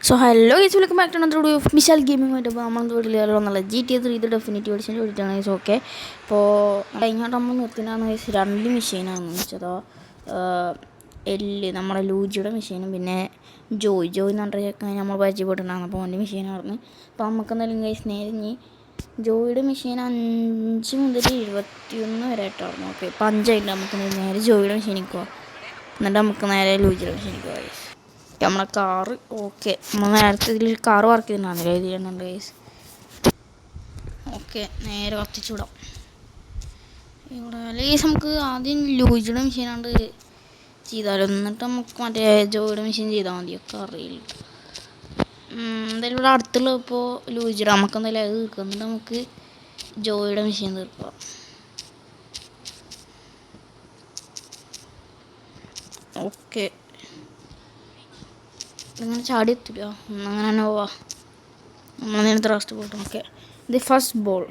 So hello guys, welcome back to another video of Mishal gaming. അപ്പോൾ നമ്മൾ വീട്ടിലുള്ള GTA 3 ഇത് ഡെഫിനിറ്റ് എഡിഷൻ്റെ വേണ്ടിയിട്ടാണ് ഗൈസ്. ഓക്കെ, ഇപ്പോൾ ഇങ്ങോട്ട് നമ്മൾ നിർത്തിനാണ് ഗൈസ്. രണ്ട് മെഷീനാണ് വെച്ചതോ, നമ്മുടെ ലൂജിയുടെ മെഷീനും പിന്നെ ജോയ് എന്ന് പറഞ്ഞ നമ്മൾ പരിചയപ്പെട്ടിട്ടുണ്ടായിരുന്നു. അപ്പോൾ അവൻ്റെ മെഷീനായിരുന്നു. അപ്പോൾ നമുക്ക് എന്തായാലും ഗൈസ് നേരെ ഇനി ജോയിയുടെ മെഷീൻ 5 മുതൽ 21 വരെ ആയിട്ടായിരുന്നു. ഓക്കെ, ഇപ്പോൾ 5 നമുക്ക് നേരെ ജോയിയുടെ മെഷീനിൽ പോവാം. എന്നിട്ട് നമുക്ക് നേരെ ലൂജിയുടെ മെഷീനിൽ പോവാം ഗൈസ്. നമ്മളെ കാറ് ഓക്കെ, നമ്മൾ നേരത്തെ ഇതിൽ കാറ് വർക്ക് ചെയ്യുന്നുണ്ട്, ഇത് ചെയ്യുന്നുണ്ട് ഗൈസ്. ഓക്കെ, നേരെ കത്തിച്ചു വിടാം. ഇവിടെ ഗൈസ് നമുക്ക് ആദ്യം ലൂജിയുടെ മെഷീനാണ്ട് ചെയ്താലോ, എന്നിട്ട് നമുക്ക് മറ്റേ ജോയിയുടെ മെഷീൻ ചെയ്താൽ മതിയൊക്കെ അറിയില്ല. എന്തായാലും ഇവിടെ അടുത്തുള്ള ഇപ്പോൾ ലൂജിയുടെ നമുക്ക് എന്തായാലും അത് തീർക്കുക, എന്നിട്ട് നമുക്ക് ജോയിയുടെ മെഷീൻ തീർക്കുക. ഓക്കെ, ഇങ്ങനെ ചാടി എത്തില്ല, അങ്ങനെ തന്നെ പോവാ. നമ്മൾ നേരത്തെ last ball. Okay, the first ball.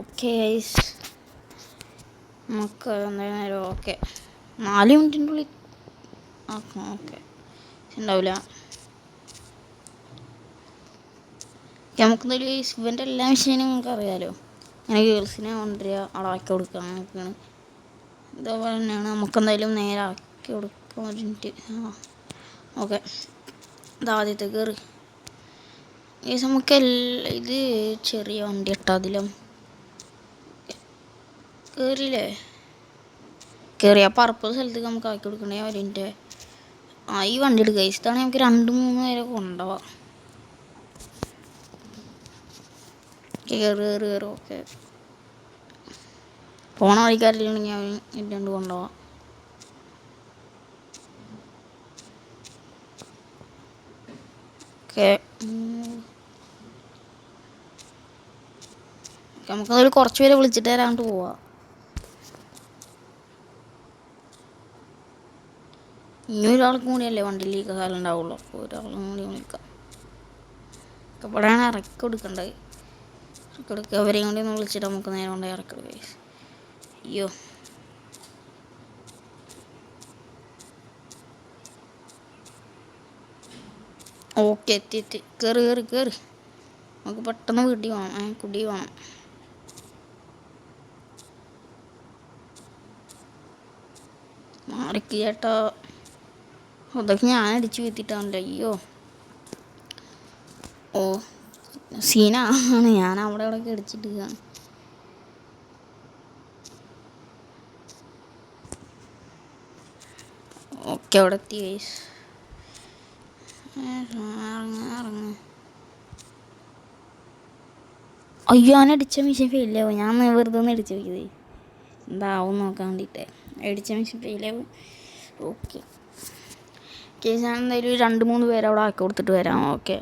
Okay guys, നമുക്ക് എന്തായാലും ഓക്കെ 4 മിനിറ്റിൻ്റെ ഉള്ളിൽ ആക്കാം. ഓക്കെ, ഉണ്ടാവില്ല. നമുക്ക് എന്തായാലും ഗൈസ് ഇവൻ്റെ എല്ലാ മെഷീനും നമുക്ക് അറിയാമല്ലോ. ഇങ്ങനെ ഗേൾസിനെ കൊണ്ടുവരിക, അവിടെ ആക്കി കൊടുക്കുക, അങ്ങനെയൊക്കെയാണ്. ഇതേപോലെ തന്നെയാണ് നമുക്ക് എന്തായാലും നേരെ ആക്കി കൊടുക്കാൻ വേണ്ടിയിട്ട്. ഓക്കെ, ഇതാദ്യത്തെ കയറി ഗൈസ്. നമുക്ക് ഇത് ചെറിയ വണ്ടി ഇട്ടാൽ അതിലും കയറിയില്ലേ, കയറി ആ പർപ്പിൾ സ്ഥലത്തേക്ക് നമുക്ക് ആക്കി കൊടുക്കണേ അവരിൻ്റെ. ഈ വണ്ടി എടുക്കുക, ഇതാണ് നമുക്ക് 2-3 നേരം കൊണ്ടുപോവാം. കയറി. ഓക്കെ, പോണ വഴിക്കാരില്ലെങ്കിൽ അവൻ ഇല്ലാണ്ട് കൊണ്ടുപോവാം. ഓക്കെ, നമുക്കതൊരു കുറച്ച് പേരെ വിളിച്ചിട്ട് തരാണ്ട് പോവാം. ഇനി ഒരാൾക്കും കൂടിയല്ലേ വണ്ടിയിലേക്ക് കാലം ഉണ്ടാവുള്ളൂ, അപ്പോൾ ഒരാളും കൂടി വിളിക്കാം. ഇവിടെയാണ് ഇറക്കി കൊടുക്കേണ്ടത്. അവരെയും കൂടി ഒന്ന് വിളിച്ചിട്ട് നമുക്ക് നേരെ കൊണ്ട് ഇറക്കി കൊടുക്കുക. അയ്യോ, ഓക്കെ, എത്തി. കയറി. നമുക്ക് പെട്ടെന്ന് വീട്ടിൽ വേണം, കുടി വേണം. മാറിക്ക് ചേട്ടാ, അതൊക്കെ ഞാൻ അടിച്ച് വീത്തിട്ടാണല്ലോ. അയ്യോ, ഓ സീനാണ്, ഞാൻ അവിടെ അടിച്ചിട്ട്. ഓക്കെ, അവിടെ എത്തി ഗൈസ്. ഇറങ്ങ. അയ്യോ, ഞാൻ അടിച്ച മെഷീൻ ഫെയിലാവും. ഞാൻ വെറുതെ ഒന്ന് അടിച്ച് വയ്ക്കുന്നത് എന്താവും നോക്കാൻ വേണ്ടിയിട്ട്. അടിച്ച മെഷീൻ ഫെയിലാവും. ഓക്കെ കേസ്, ഞാൻ എന്തായാലും 2-3 പേരെ അവിടെ ആക്കി കൊടുത്തിട്ട് വരാം. ഓക്കെ,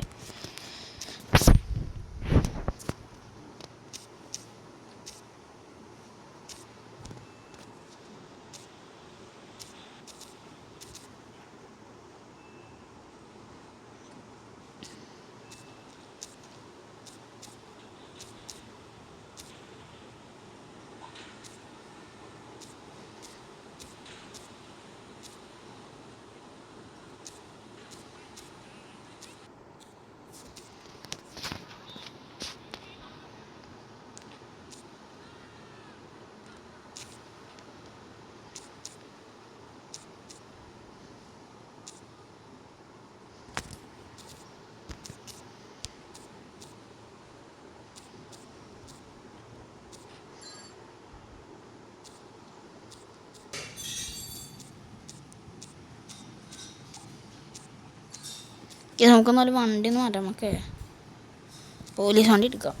നമുക്കൊന്നാലും വണ്ടി ഒന്ന് മാറ്റാം. നമുക്ക് പോലീസ് വണ്ടി എടുക്കാം.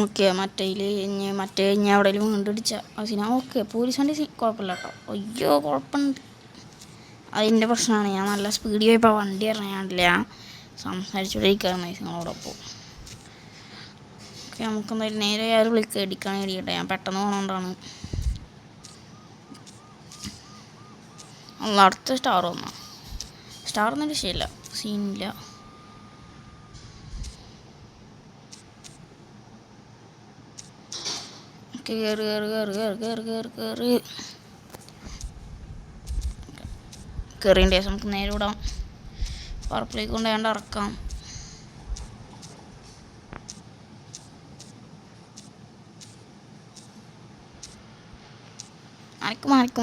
ഓക്കെ, മറ്റേ ഇനി എവിടെയെങ്കിലും വീണ്ടും അടിച്ച സിന. ഓക്കെ, പോലീസ് വണ്ടി കുഴപ്പമില്ല കേട്ടോ. അയ്യോ, കുഴപ്പമുണ്ട്. അതിൻ്റെ പ്രശ്നമാണ്. ഞാൻ നല്ല സ്പീഡിൽ പോയപ്പോൾ വണ്ടി ഇറങ്ങാണ്ടില്ല, സംസാരിച്ചുകൊണ്ടിരിക്കുകയാണ് നിങ്ങളോടൊപ്പം. ഓക്കെ, നമുക്കെന്തായാലും നേരെ ആരും അടിക്കാൻ കഴിയട്ടെ. ഞാൻ പെട്ടെന്ന് പോകണോണ്ടാണ്. അടുത്ത സ്റ്റാർ വന്നാ സ്റ്റാറൊന്നും വിഷയമില്ല, സീനില്ല. കയറി കയറി കയറി കയറി കയറി കയറി കയറി കയറിൻ്റെ ശേഷം നമുക്ക് നേരെ വിടാം. പറപ്പിലേക്ക് കൊണ്ട് വേണ്ട ഇറക്കാം.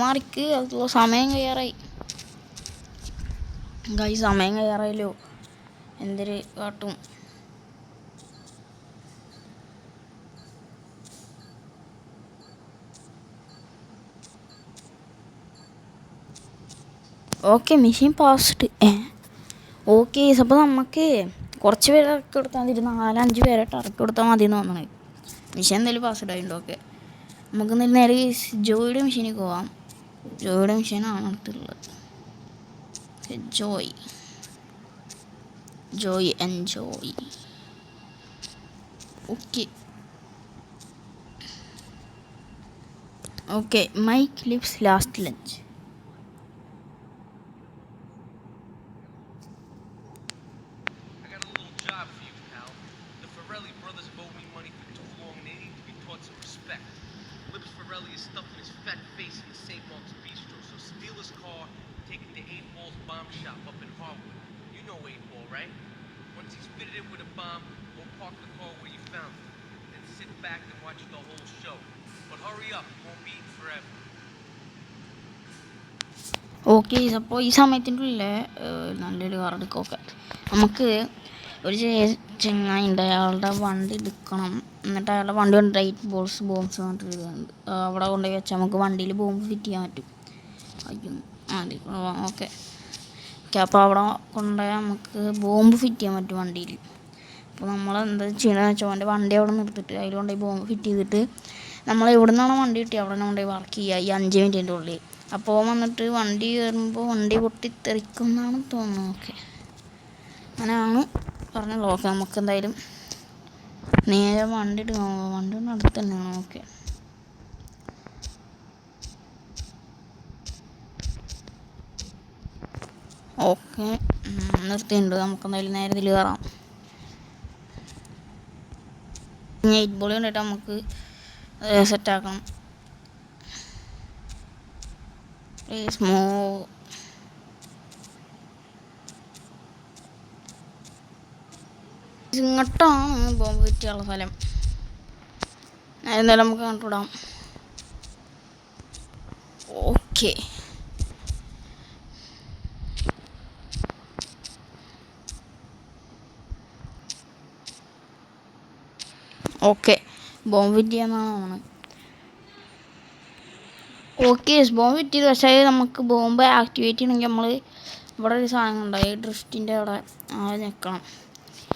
മാറിക്ക് അതുള്ള സമയം കഴിയാറായി. സമയം കഴിയാറായല്ലോ, എന്തൊരു കാട്ടും. Okay, machine passed. ഓക്കെ, അപ്പോൾ നമുക്ക് കുറച്ച് പേരെ ഇറക്കി കൊടുത്താൽ മതി, 4-5 പേരായിട്ട് ഇറക്കി കൊടുത്താൽ മതി എന്ന് തോന്നണേ. മെഷീൻ എന്തായാലും പാസ്ഡ് ആയിട്ടുണ്ട്. ഓക്കെ, നമുക്ക് നേരെ ജോയിയുടെ മെഷീനിൽ പോവാം. ജോയിയുടെ മെഷീനാണ് അടുത്തുള്ളത്. Joy enjoy. Okay, mic lips last lunch. Okay, അപ്പോൾ ഈ സമയത്തിൻ്റെ ഉള്ളിൽ നല്ലൊരു കാർ എടുക്കും. ഓക്കെ, നമുക്ക് ഒരു ചെങ്ങായി ഉണ്ട്, അയാളുടെ വണ്ടി എടുക്കണം. എന്നിട്ട് അയാളുടെ വണ്ടി കൊണ്ട് 8 ബോംബ്സ് പറഞ്ഞിട്ട് ഇടുന്നുണ്ട്. അവിടെ കൊണ്ടുപോയി വെച്ചാൽ നമുക്ക് വണ്ടിയിൽ ബോംബ് ഫിറ്റ് ചെയ്യാൻ പറ്റും. ഓക്കെ, അപ്പോൾ അവിടെ കൊണ്ടുപോയാൽ നമുക്ക് ബോംബ് ഫിറ്റ് ചെയ്യാൻ പറ്റും വണ്ടിയിൽ. അപ്പോൾ നമ്മൾ എന്താ ചെയ്യണമെന്ന് വെച്ചാൽ അവൻ്റെ വണ്ടി അവിടെ നിർത്തിയിട്ട് അതിൽ കൊണ്ടുപോയി ബോംബ് ഫിറ്റ് ചെയ്തിട്ട് നമ്മൾ എവിടെ നിന്നാണോ വണ്ടി കിട്ടി അവിടെ നിന്ന് കൊണ്ടുപോയി വർക്ക് ചെയ്യുക ഈ 5 മിനിറ്റിൻ്റെ ഉള്ളിൽ. അപ്പോൾ വന്നിട്ട് വണ്ടി കയറുമ്പോൾ വണ്ടി പൊട്ടിത്തെറിക്കും എന്നാണ് തോന്നുന്നത്. ഓക്കെ, അങ്ങനെയാണ് പറഞ്ഞത്. ഓക്കെ, നമുക്ക് എന്തായാലും നേരെ വണ്ടി കൊണ്ട് അടുത്ത് തന്നെയാണ്. ഓക്കെ, നിർത്തിയിട്ടുണ്ട്. നമുക്ക് എന്തായാലും നേരെ ഇതിൽ കയറാം. 8 ബോൾ കണ്ടിട്ട് നമുക്ക് സെറ്റാക്കണം. ഇങ്ങോട്ടാണ് ബോംബ് കിട്ടിയുള്ള സ്ഥലം. എന്നാലും നമുക്ക് കണ്ടുവിടാം. ഓക്കെ, ബോംബ് ഫിറ്റ് ചെയ്യാന്നാണ്. ഓക്കെ, ബോംബ് ഫിറ്റ് ചെയ്ത്. പക്ഷേ നമുക്ക് ബോംബ് ആക്ടിവേറ്റ് ചെയ്യണമെങ്കിൽ നമ്മൾ ഇവിടെ ഒരു സാധനം ഉണ്ടായി ഡ്രിഫ്റ്റിൻ്റെ അവിടെ ഞെക്കണം.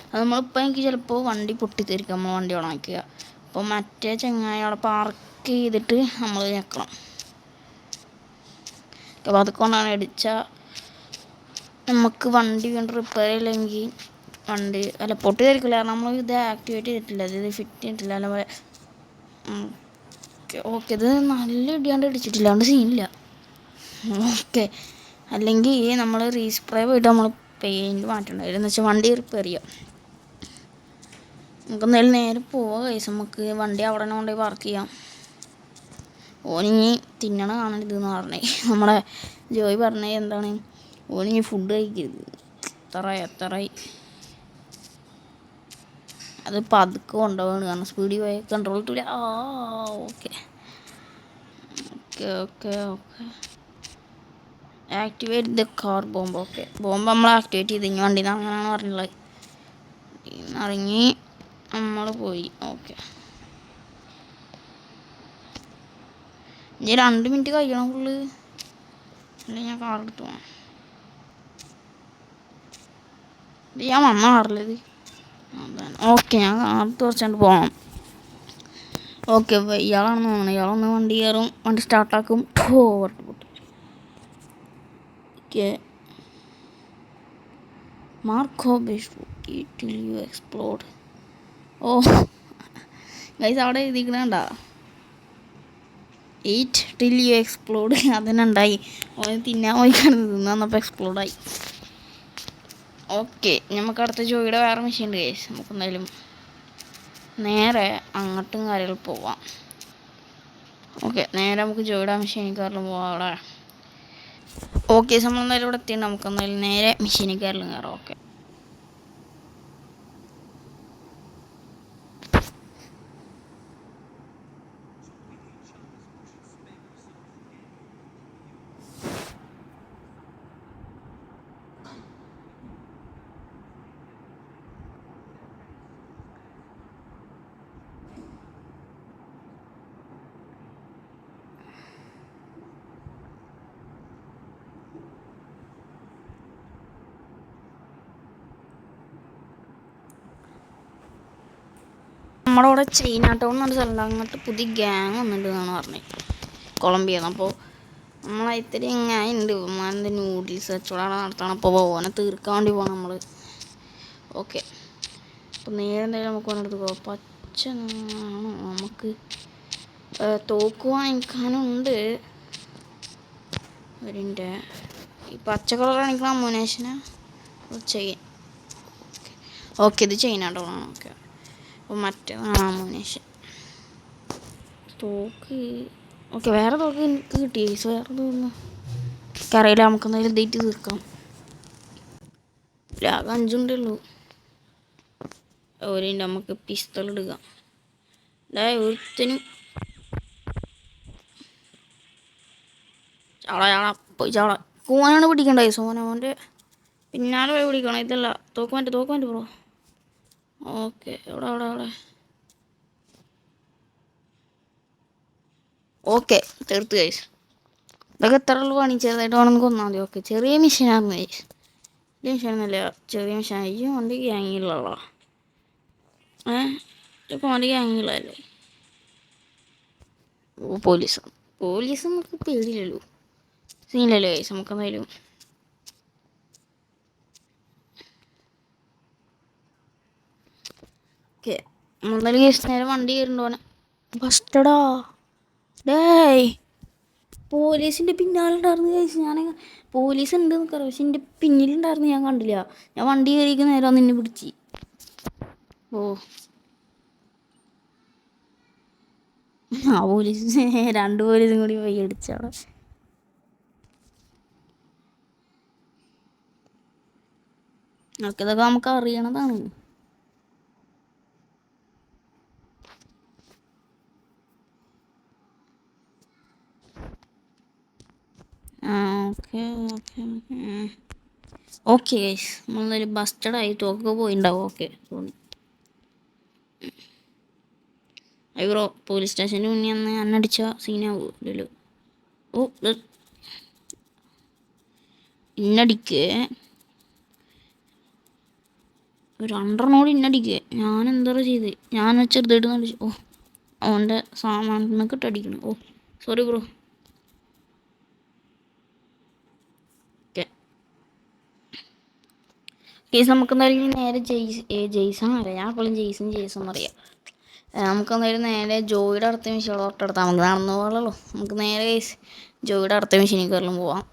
അത് നമ്മളിപ്പോൾ എനിക്ക് ചിലപ്പോൾ വണ്ടി പൊട്ടിത്തെറിക്കും നമ്മൾ വണ്ടി ഓണാക്കുക. അപ്പോൾ മറ്റേ ചെങ്ങായി അവിടെ പാർക്ക് ചെയ്തിട്ട് നമ്മൾ ഞെക്കണം. അപ്പോൾ അതുകൊണ്ടാണ് അടിച്ചാൽ നമുക്ക് വണ്ടി വീണ്ടും റിപ്പയർ ചെയ്യില്ലെങ്കിൽ വണ്ടി പൊട്ടിത്തെറിക്കില്ല. കാരണം നമ്മൾ ഇത് ആക്ടിവേറ്റ് ചെയ്തിട്ടില്ല, ഇത് ഫിറ്റ് ചെയ്തിട്ടില്ല. അല്ല ഓക്കെ, ഇത് നല്ല ഇടിയാണ്ട് അടിച്ചിട്ടില്ല, അതുകൊണ്ട് സീനില്ല. ഓക്കെ, അല്ലെങ്കിൽ നമ്മൾ റീസ്പ്രേ പോയിട്ട് നമ്മൾ പെയിൻറ്റ് മാറ്റണ്ടായിരുന്നു. എന്ന് വെച്ചാൽ വണ്ടി റിപ്പയർ ചെയ്യാം. നമുക്ക് എന്തായാലും നേരെ പോവാം കൈസ്. നമുക്ക് വണ്ടി അവിടെ തന്നെ കൊണ്ടുപോയി പാർക്ക് ചെയ്യാം. ഓനിങ്ങി തിന്നണ കാണരുതെന്ന് പറഞ്ഞേ നമ്മുടെ ജോയ് പറഞ്ഞേ. എന്താണ് ഓനിങ്ങി ഫുഡ് കഴിക്കരുത്. എത്രയായി അത് പതുക്കെ കൊണ്ടുപോകണം, കാരണം സ്പീഡിൽ പോയി കൺട്രോൾ കിട്ടില്ല. Okay, activate the car bomb. Okay, bomb നമ്മൾ ആക്ടിവേറ്റ് ചെയ്ത് ഇനി വണ്ടിയിൽ നിന്ന് അങ്ങനെയാണ് പറഞ്ഞുള്ളത്. ഇറങ്ങി നമ്മൾ പോയി. ഓക്കെ, ഇനി 2 മിനിറ്റ് കഴിയണം ഫുള്ള്, അല്ലെങ്കിൽ ഞാൻ കാർ എടുത്തു പോകണം. ഞാൻ വന്ന കാറിലത്. ഓക്കെ, ഞാൻ കാർ തുറച്ചുകൊണ്ട് പോകണം. ഓക്കെ, ഇയാളാണെന്ന് തോന്നുന്നു. ഇയാളൊന്ന് വണ്ടി കയറും, വണ്ടി സ്റ്റാർട്ടാക്കും. Okay. Marco base till you explode. Oh guys, അവിടെ എഴുതിക്കണണ്ട 8 ടിൽ യു എക്സ്പ്ലോഡ്. അതിനുണ്ടായി ഓന് തിന്നാൻ പോയി കിടന്ന് തിന്നപ്പോൾ എക്സ്പ്ലോഡായി. ഓക്കെ, നമുക്ക് അടുത്ത ജോയിയുടെ വേറെ മെഷീൻ ഉണ്ട് ഗൈസ്. നമുക്ക് എന്തായാലും നേരെ അങ്ങോട്ടും കാര്യങ്ങൾ പോവാം. ഓക്കെ, നേരെ നമുക്ക് ജോയിയുടെ മെഷീനിക്കാരിലും പോവാം അവിടെ. ഓക്കെ, നമ്മൾ എന്തായാലും ഇവിടെ എത്തിയിട്ട് നമുക്ക് എന്തായാലും നേരെ മെഷീനിക്കാരിലും കയറാം. ഓക്കെ, നമ്മുടെ അവിടെ ചൈന ടൗൺ എന്ന് പറഞ്ഞ സ്ഥലം, അങ്ങോട്ട് പുതിയ ഗ്യാങ് വന്നിട്ടുണ്ട് എന്നാണ് പറഞ്ഞത്, കൊളംബിയ. അപ്പോൾ നമ്മളതിൽ ഇങ്ങനെ ഉണ്ട് എന്ത് നൂഡിൽസ് കച്ചവടം നടത്തണം. അപ്പോൾ ഓനെ തീർക്കാൻ വേണ്ടി പോകണം നമ്മൾ. ഓക്കെ, അപ്പോൾ നേരെ എന്തായാലും നമുക്ക് വന്നെടുത്ത് പോകാം. പച്ച നമുക്ക് തോക്ക് വാങ്ങിക്കാനുണ്ട്. അതിൻ്റെ ഈ പച്ച കളർ കാണിക്കണം മുനേഷന് ചെയിൻ. ഓക്കെ, ഇത് ചൈന ടൗണാണ്. ഓക്കെ, അപ്പോൾ മറ്റേതാണ് മുനേഷൻ തോക്ക്. ഓക്കെ, വേറെ തോക്ക് എനിക്ക് കിട്ടി. വേറെ തോന്നുന്നു എനിക്കറിയില്ല. നമുക്ക് എന്തായാലും ഡേറ്റ് തീർക്കാം. ആകെ 5 ഉള്ളൂ. ഓരിൻ്റെ നമുക്ക് പിസ്തൾ എടുക്കാം. ഒരുത്തനും ചാള കൂനാണ് പിടിക്കണ്ടേ. സോനോൻ്റെ പിന്നാലെ പോയി പിടിക്കണം. ഇതല്ല തോക്ക് മാറ്റി ബ്രോ. ഓക്കെ, എവിടെ ഓക്കെ, തീർത്ത് കഴിച്ചു. ഇതൊക്കെ എത്ര ഉള്ളു പണി? ചെറുതായിട്ട് വേണമെന്ന് കൊന്നാൽ മതി. ഓക്കെ, ചെറിയ മെഷീനായിരുന്നു കഴിച്ചു. വലിയ മെഷീനൊന്നുമില്ല, ചെറിയ മെഷീൻ. അയ്യോ, വണ്ടി ഗ്യാങ്ങിലുള്ള ഇപ്പം വണ്ടി ഗ്യാങ്ങിലല്ലേ. ഓ, പോലീസ് നമുക്ക് പേടിയില്ലല്ലോ, സീനില്ലല്ലോ കഴിച്ചു. നമുക്ക് എന്തായാലും ഓക്കെ, എന്തായാലും കേസ് നേരെ വണ്ടി കയറുണ്ടോനെ. ഫസ്റ്റടാ ഡേയ്, പോലീസിൻ്റെ പിന്നാലുണ്ടായിരുന്നു കഴിച്ചു. ഞാൻ പോലീസ് ഉണ്ട് എന്നൊക്കെ അറിയാം, പക്ഷെ എൻ്റെ പിന്നിലുണ്ടായിരുന്നു ഞാൻ കണ്ടില്ല. ഞാൻ വണ്ടി കയറിയിരിക്കുന്ന നേരം നിന്നെ പിടിച്ച്. ഓ, ആ പോലീസ് 2 പോലീസും കൂടി പോയി അടിച്ചവിടെ. ഇതൊക്കെ നമുക്ക് അറിയണതാണ്. ഓക്കെ ഗൈസ്, നമ്മളൊരു ബസ്റ്റഡായി തോക്കൊക്കെ പോയിണ്ടാവും. ഓക്കെ, ബ്രോ, പോലീസ് സ്റ്റേഷന് മുന്നേ അന്ന് അന്നടിച്ച സീനാവൂല്ലോ. ഓ, ഇന്നടിക്ക് ഒരു 2 ഇന്നടിക്ക്. ഞാൻ എന്താ ചെയ്ത്, ഞാൻ ചെറുതായിട്ട് നടിച്ചു. ഓ, അവൻ്റെ സാമാനൊക്കെ ഇട്ടടിക്കണം. ഓ, സോറി ബ്രോ. കേസ് നമുക്ക് എന്തായാലും നേരെ ജെയ്സൺ അറിയാം. ഞാൻ എപ്പോഴും ജെയ്സൺ അറിയാം. നമുക്ക് എന്തായാലും നേരെ ജോയിയുടെ അടുത്ത മെഷീൻ തൊട്ടെടുത്താൽ നമുക്ക് നടന്നു പോകാമല്ലോ. നമുക്ക് നേരെ ജോയിയുടെ അടുത്ത മെഷീനിൽ കയറലും പോവാം.